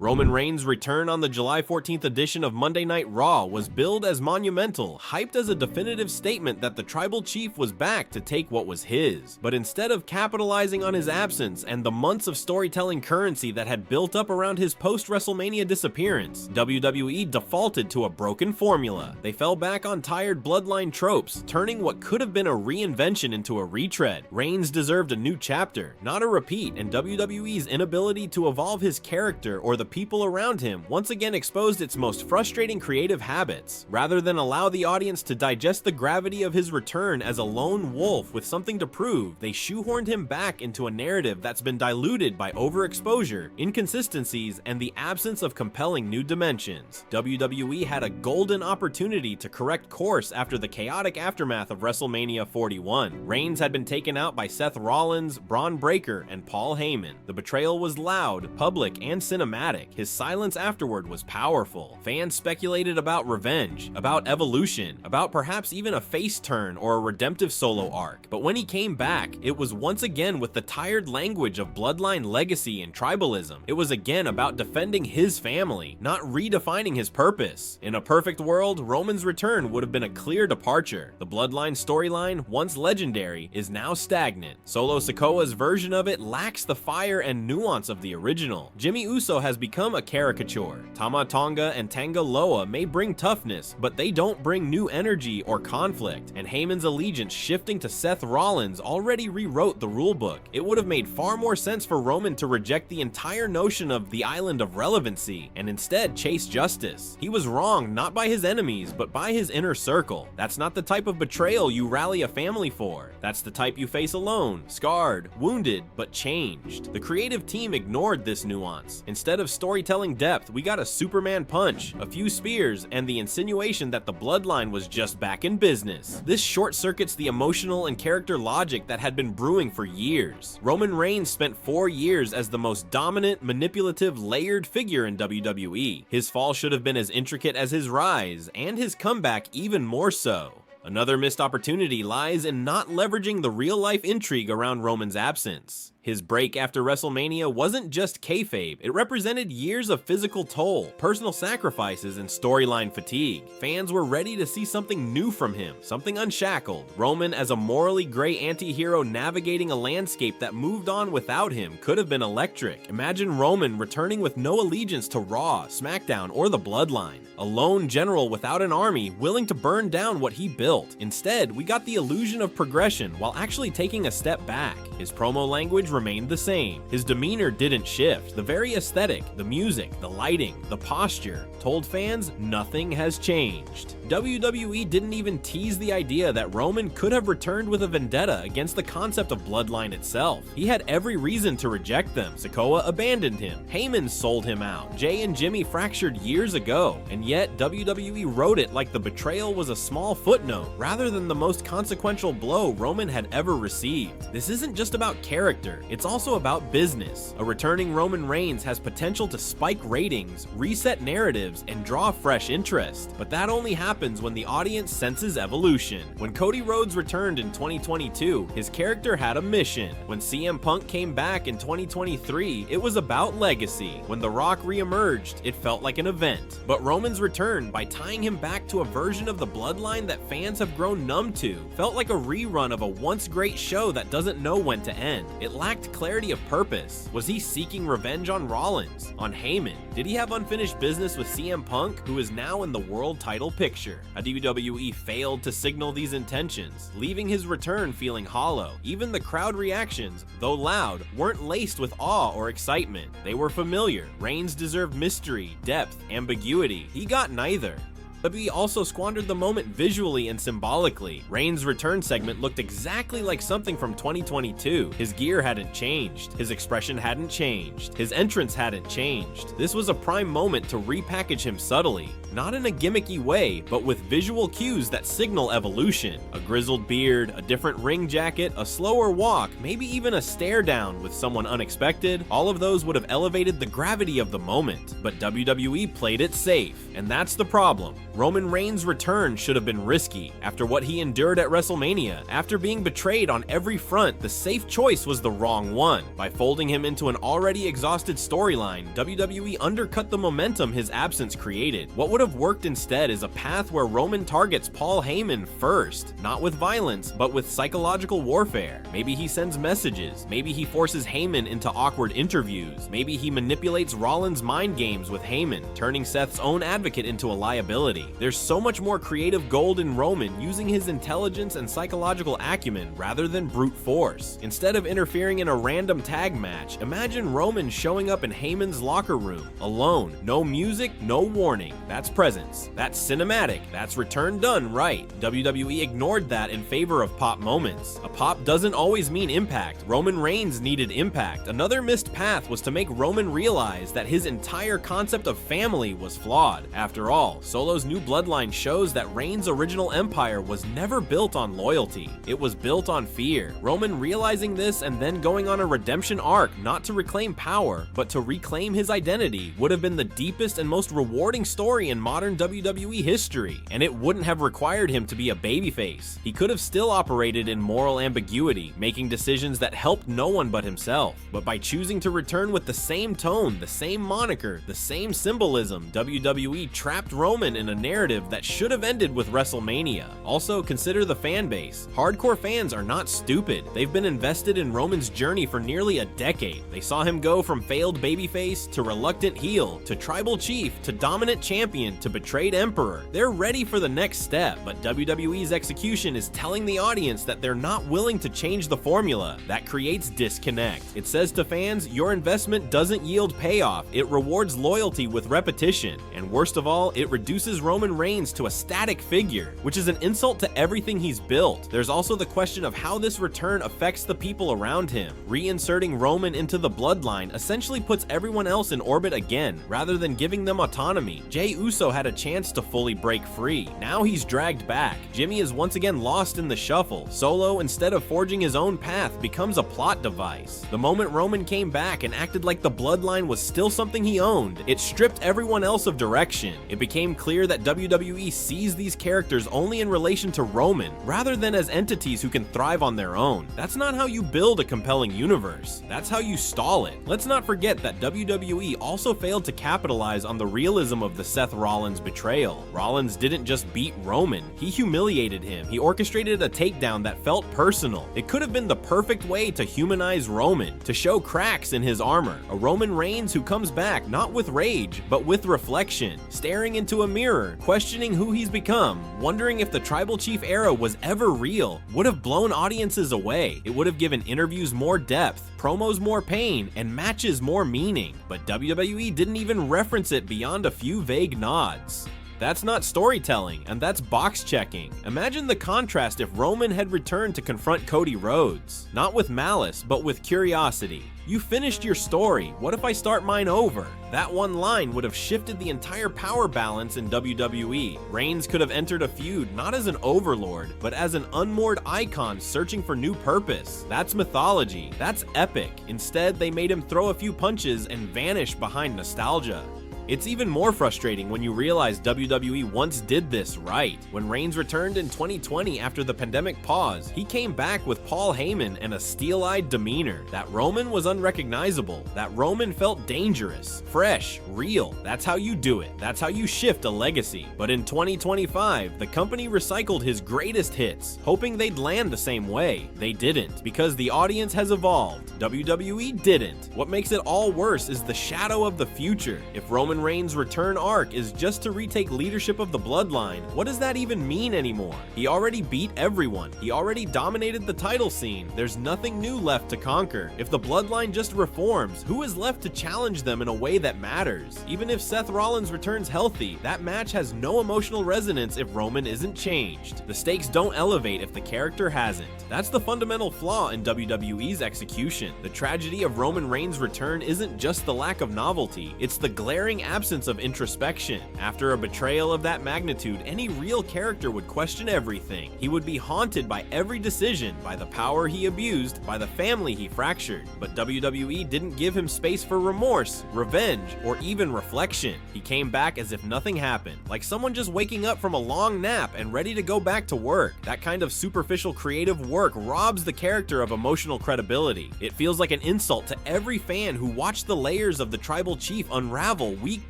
Roman Reigns' return on the July 14th edition of Monday Night Raw was billed as monumental, hyped as a definitive statement that the tribal chief was back to take what was his. But instead of capitalizing on his absence and the months of storytelling currency that had built up around his post-WrestleMania disappearance, WWE defaulted to a broken formula. They fell back on tired bloodline tropes, turning what could have been a reinvention into a retread. Reigns deserved a new chapter, not a repeat, and WWE's inability to evolve his character or the people around him once again exposed its most frustrating creative habits. Rather than allow the audience to digest the gravity of his return as a lone wolf with something to prove, they shoehorned him back into a narrative that's been diluted by overexposure, inconsistencies, and the absence of compelling new dimensions. WWE had a golden opportunity to correct course after the chaotic aftermath of WrestleMania 41. Reigns had been taken out by Seth Rollins, Braun Breaker, and Paul Heyman. The betrayal was loud, public, and cinematic. His silence afterward was powerful. Fans speculated about revenge, about evolution, about perhaps even a face turn or a redemptive solo arc. But when he came back, it was once again with the tired language of bloodline legacy and tribalism. It was again about defending his family, not redefining his purpose. In a perfect world, Roman's return would have been a clear departure. The bloodline storyline, once legendary, is now stagnant. Solo Sikoa's version of it lacks the fire and nuance of the original. Jimmy Uso has become a caricature. Tama Tonga and Tanga Loa may bring toughness, but they don't bring new energy or conflict, and Heyman's allegiance shifting to Seth Rollins already rewrote the rulebook. It would have made far more sense for Roman to reject the entire notion of the island of relevancy and instead chase justice. He was wrong not by his enemies, but by his inner circle. That's not the type of betrayal you rally a family for. That's the type you face alone, scarred, wounded, but changed. The creative team ignored this nuance. Instead of storytelling depth, we got a Superman punch, a few spears, and the insinuation that the bloodline was just back in business. This short-circuits the emotional and character logic that had been brewing for years. Roman Reigns spent 4 years as the most dominant, manipulative, layered figure in WWE. His fall should have been as intricate as his rise, and his comeback even more so. Another missed opportunity lies in not leveraging the real-life intrigue around Roman's absence. His break after WrestleMania wasn't just kayfabe, it represented years of physical toll, personal sacrifices, and storyline fatigue. Fans were ready to see something new from him, something unshackled. Roman as a morally gray anti-hero navigating a landscape that moved on without him could have been electric. Imagine Roman returning with no allegiance to Raw, SmackDown, or the Bloodline. A lone general without an army, willing to burn down what he built. Instead, we got the illusion of progression while actually taking a step back. His promo language remained the same. His demeanor didn't shift. The very aesthetic, the music, the lighting, the posture told fans nothing has changed. WWE didn't even tease the idea that Roman could have returned with a vendetta against the concept of bloodline itself. He had every reason to reject them. Sikoa abandoned him. Heyman sold him out. Jay and Jimmy fractured years ago, and yet WWE wrote it like the betrayal was a small footnote rather than the most consequential blow Roman had ever received. This isn't just about character, it's also about business. A returning Roman Reigns has potential to spike ratings, reset narratives, and draw fresh interest. But that only happens when the audience senses evolution. When Cody Rhodes returned in 2022, his character had a mission. When CM Punk came back in 2023, it was about legacy. When The Rock re-emerged, it felt like an event. But Roman's return, by tying him back to a version of the bloodline that fans have grown numb to, felt like a rerun of a once great show that doesn't know when to end. It lacked clarity of purpose. Was he seeking revenge on Rollins? On Heyman? Did he have unfinished business with CM Punk, who is now in the world title picture? WWE failed to signal these intentions, leaving his return feeling hollow. Even the crowd reactions, though loud, weren't laced with awe or excitement. They were familiar. Reigns deserved mystery, depth, ambiguity. He got neither. WWE also squandered the moment visually and symbolically. Reigns' return segment looked exactly like something from 2022. His gear hadn't changed. His expression hadn't changed. His entrance hadn't changed. This was a prime moment to repackage him subtly. not in a gimmicky way, but with visual cues that signal evolution. A grizzled beard, a different ring jacket, a slower walk, maybe even a stare down with someone unexpected, all of those would have elevated the gravity of the moment. But WWE played it safe, and that's the problem. Roman Reigns' return should have been risky. After what he endured at WrestleMania, after being betrayed on every front, the safe choice was the wrong one. By folding him into an already exhausted storyline, WWE undercut the momentum his absence created. What would have worked instead is a path where Roman targets Paul Heyman first, not with violence, but with psychological warfare. Maybe he sends messages, maybe he forces Heyman into awkward interviews, maybe he manipulates Rollins' mind games with Heyman, turning Seth's own advocate into a liability. There's so much more creative gold in Roman using his intelligence and psychological acumen rather than brute force. Instead of interfering in a random tag match, imagine Roman showing up in Heyman's locker room, alone, no music, no warning. That's presence. That's cinematic. That's return done right. WWE ignored that in favor of pop moments. A pop doesn't always mean impact. Roman Reigns needed impact. Another missed path was to make Roman realize that his entire concept of family was flawed. After all, Solo's new bloodline shows that Reigns' original empire was never built on loyalty. It was built on fear. Roman realizing this and then going on a redemption arc not to reclaim power, but to reclaim his identity would have been the deepest and most rewarding story in modern WWE history, and it wouldn't have required him to be a babyface. He could have still operated in moral ambiguity, making decisions that helped no one but himself. But by choosing to return with the same tone, the same moniker, the same symbolism, WWE trapped Roman in a narrative that should have ended with WrestleMania. Also, consider the fan base. Hardcore fans are not stupid. They've been invested in Roman's journey for nearly a decade. They saw him go from failed babyface to reluctant heel, to tribal chief, to dominant champion, to betrayed emperor. They're ready for the next step, but WWE's execution is telling the audience that they're not willing to change the formula. That creates disconnect. It says to fans, your investment doesn't yield payoff. It rewards loyalty with repetition. And worst of all, it reduces Roman Reigns to a static figure, which is an insult to everything he's built. There's also the question of how this return affects the people around him. Reinserting Roman into the bloodline essentially puts everyone else in orbit again, rather than giving them autonomy. Jey Uso had a chance to fully break free. Now he's dragged back. Jimmy is once again lost in the shuffle. Solo, instead of forging his own path, becomes a plot device. The moment Roman came back and acted like the bloodline was still something he owned, it stripped everyone else of direction. It became clear that WWE sees these characters only in relation to Roman, rather than as entities who can thrive on their own. That's not how you build a compelling universe. That's how you stall it. Let's not forget that WWE also failed to capitalize on the realism of the Seth Rollins betrayal. Rollins didn't just beat Roman, he humiliated him. He orchestrated a takedown that felt personal. It could have been the perfect way to humanize Roman, to show cracks in his armor. A Roman Reigns who comes back not with rage, but with reflection, staring into a mirror, questioning who he's become, wondering if the tribal chief era was ever real, would have blown audiences away. It would have given interviews more depth, promos more pain, and matches more meaning. But WWE didn't even reference it beyond a few vague nods. That's not storytelling, and that's box checking. Imagine the contrast if Roman had returned to confront Cody Rhodes. Not with malice, but with curiosity. You finished your story, what if I start mine over? That one line would have shifted the entire power balance in WWE. Reigns could have entered a feud not as an overlord, but as an unmoored icon searching for new purpose. That's mythology. That's epic. Instead, they made him throw a few punches and vanish behind nostalgia. It's even more frustrating when you realize WWE once did this right. When Reigns returned in 2020 after the pandemic pause, he came back with Paul Heyman and a steel-eyed demeanor. That Roman was unrecognizable. That Roman felt dangerous, fresh, real. That's how you do it. That's how you shift a legacy. But in 2025, the company recycled his greatest hits, hoping they'd land the same way. They didn't, because the audience has evolved. WWE didn't. What makes it all worse is the shadow of the future. If Roman Reigns' return arc is just to retake leadership of the bloodline, what does that even mean anymore? He already beat everyone. He already dominated the title scene. There's nothing new left to conquer. If the bloodline just reforms, who is left to challenge them in a way that matters? Even if Seth Rollins returns healthy, that match has no emotional resonance if Roman isn't changed. The stakes don't elevate if the character hasn't. That's the fundamental flaw in WWE's execution. The tragedy of Roman Reigns' return isn't just the lack of novelty, it's the glaring absence of introspection. After a betrayal of that magnitude, any real character would question everything. He would be haunted by every decision, by the power he abused, by the family he fractured. But WWE didn't give him space for remorse, revenge, or even reflection. He came back as if nothing happened, like someone just waking up from a long nap and ready to go back to work. That kind of superficial creative work robs the character of emotional credibility. It feels like an insult to every fan who watched the layers of the tribal chief unravel week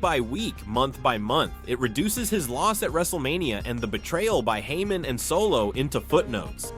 by week, month by month. It reduces his loss at WrestleMania and the betrayal by Heyman and Solo into footnotes.